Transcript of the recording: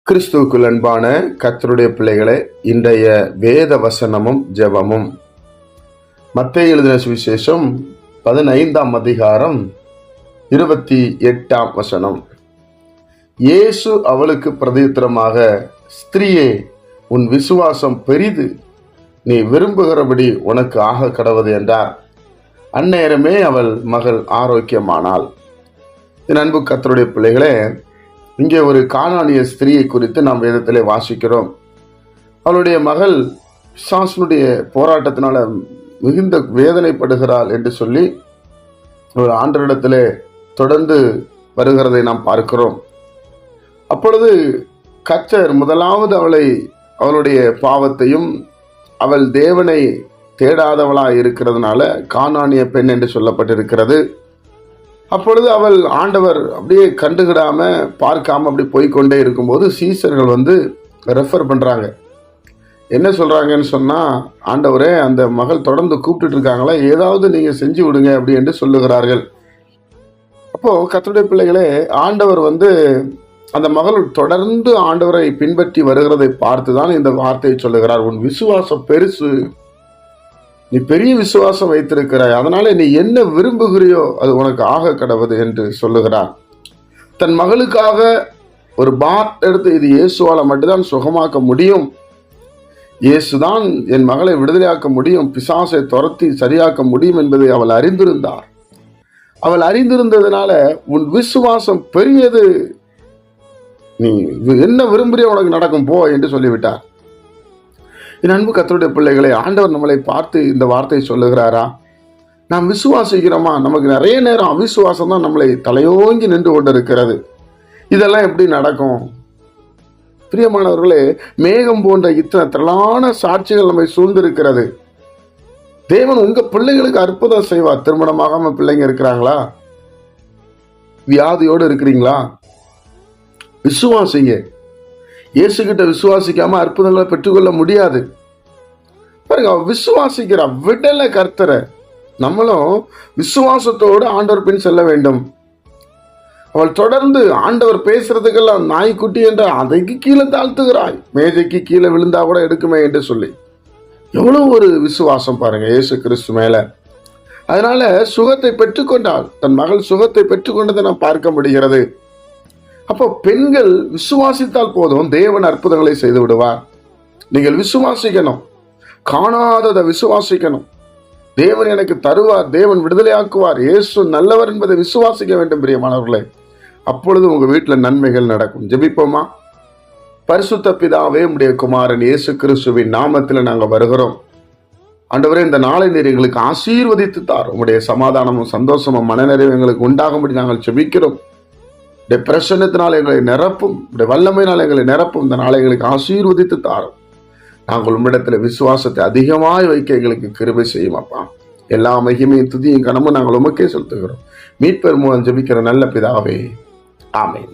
கிறிஸ்துவுக்குள் அன்பான கர்த்தருடைய பிள்ளைகளே, இன்றைய வேத வசனமும் ஜெபமும் மத்தேயு எழுதின சுவிசேஷம் 15ஆம் அதிகாரம் 28ஆம் வசனம். இயேசு அவளுக்கு பிரதியுத்தரமாக, ஸ்திரீயே, உன் விசுவாசம் பெரிது, நீ விரும்புகிறபடி உனக்கு ஆக கடவது என்றார். அந்நேரமே அவள் மகள் ஆரோக்கியமானாள். என் அன்பு கர்த்தருடைய பிள்ளைகளே, இங்கே ஒரு கானானிய ஸ்திரீயை குறித்து நாம் வேதத்திலே வாசிக்கிறோம். அவளுடைய மகள் பிசாசனுடைய போராட்டத்தினால மிகுந்த வேதனைப்படுகிறாள் என்று சொல்லி ஒரு ஆண்டவரிடத்திலே தொடர்ந்து வருகிறதை நாம் பார்க்கிறோம். அப்பொழுது கர்த்தர் முதலாவது அவளுடைய பாவத்தையும், அவள் தேவனை தேடாதவளாய் இருக்கிறதுனால கானானிய பெண் என்று சொல்லப்பட்டிருக்கிறது. அப்பொழுது அவள் ஆண்டவர் அப்படியே கண்டுகிடாம பார்க்காம அப்படி போய்கொண்டே இருக்கும்போது சீசர்கள் ரெஃபர் பண்றாங்க. என்ன சொல்றாங்கன்னு சொன்னா, ஆண்டவரே, அந்த மகள் தொடர்ந்து கூப்பிட்டு இருக்காங்களா, ஏதாவது நீங்க செஞ்சு விடுங்க அப்படி என்று சொல்லுகிறார்கள். அப்போ கர்த்தருடைய பிள்ளைகளே, ஆண்டவர் அந்த மகள் தொடர்ந்து ஆண்டவரை பின்பற்றி வருகிறதை பார்த்துதான் இந்த வார்த்தையை சொல்லுகிறார். உன் விசுவாசம் பெருசு, நீ பெரிய விசுவாசம் வைத்திருக்கிறாய், அதனால நீ என்ன விரும்புகிறியோ அது உனக்கு ஆக கடவுது என்று சொல்லுகிறார். தன் மகளுக்காக ஒரு பாத் எடுத்து, இது இயேசுவால மட்டும்தான் சுகமாக்க முடியும், இயேசுதான் என் மகளை விடுதலையாக்க முடியும், பிசாசை துரத்தி சரியாக்க முடியும் என்பதை அவள் அறிந்திருந்தார். அவள் அறிந்திருந்ததுனால, உன் விசுவாசம் பெரியது, நீ என்ன விரும்புறியோ உனக்கு நடக்கும் போ என்று சொல்லிவிட்டார். என் அன்பு கர்த்தருடைய பிள்ளைகளை, ஆண்டவர் நம்மளை பார்த்து இந்த வார்த்தையை சொல்லுகிறாரா? நாம் விசுவாசிக்கிறோமா? நமக்கு நிறைய நேரம் அவிசுவாசம் தான் நம்மளை தலையோங்கி நின்று கொண்டிருக்கிறது. இதெல்லாம் எப்படி நடக்கும்? பிரியமானவர்களே, மேகம் போன்ற இத்தனை திரளான சாட்சிகள் நம்மை சூழ்ந்திருக்கிறது. தேவன் உங்க பிள்ளைகளுக்கு அற்புதம் செய்வார். திருமணமாகாம பிள்ளைங்க இருக்கிறாங்களா? வியாதியோடு இருக்கிறீங்களா? விசுவாசிங்க. இயேசு கிட்ட விசுவாசிக்காம அற்புதங்களை பெற்றுக்கொள்ள முடியாது. பாருங்க, விசுவாசிக்கிற விடல கர்த்தரை. நம்மளும் விசுவாசத்தோடு ஆண்டவர் பின் செல்ல வேண்டும். அவள் தொடர்ந்து ஆண்டவர் பேசுறதுக்கெல்லாம் நாய்க்குட்டி என்ற அதைக்கு கீழே தாழ்த்துகிறாய், மேஜைக்கு கீழே விழுந்தா கூட எடுக்குமே என்று சொல்லி எவ்வளவு ஒரு விசுவாசம் பாருங்க இயேசு கிறிஸ்து மேல. அதனால சுகத்தை பெற்றுக்கொண்டாள். தன் மகள் சுகத்தை பெற்றுக்கொண்டதை நாம் பார்க்க முடிகிறது. அப்போ பெண்கள் விசுவாசித்தால் போதும், தேவன் அற்புதங்களை செய்து விடுவார். நீங்கள் விசுவாசிக்கணும், காணாததை விசுவாசிக்கணும். தேவன் எனக்கு தருவார், தேவன் விடுதலையாக்குவார், இயேசு நல்லவர் என்பதை விசுவாசிக்க வேண்டும் பிரியமானவர்களே. அப்பொழுது உங்க வீட்டில் நன்மைகள் நடக்கும். ஜெபிப்போமா? பரிசுத்த பிதாவே, உம்முடைய குமாரன் இயேசு கிறிஸ்துவின் நாமத்தில் நாங்கள் வருகிறோம். ஆண்டவரே, இந்த நாளை நீர் எங்களுக்கு ஆசீர்வதித்து தார். உங்களுடைய சமாதானமும் சந்தோஷமும் மனநிறைவு எங்களுக்கு உண்டாகும்படி நாங்கள் ஜெபிக்கிறோம். பிரசன்னத்தினால் எங்களை நிரப்பும், வல்லமையினால் எங்களை நிரப்பும். இந்த நாளை எங்களுக்கு ஆசீர்வதித்து தாரும். நாங்கள் உம்மிடத்தில் விசுவாசத்தை அதிகமாய் வைக்க எங்களுக்கு கிருபை செய்யும் அப்பா. எல்லா மகிமையும் துதியும் கனமும் நாங்கள் உமக்கே செலுத்துகிறோம். மீட்பர் மூலம் ஜெபிக்கிற நல்ல பிதாவே, ஆமென்.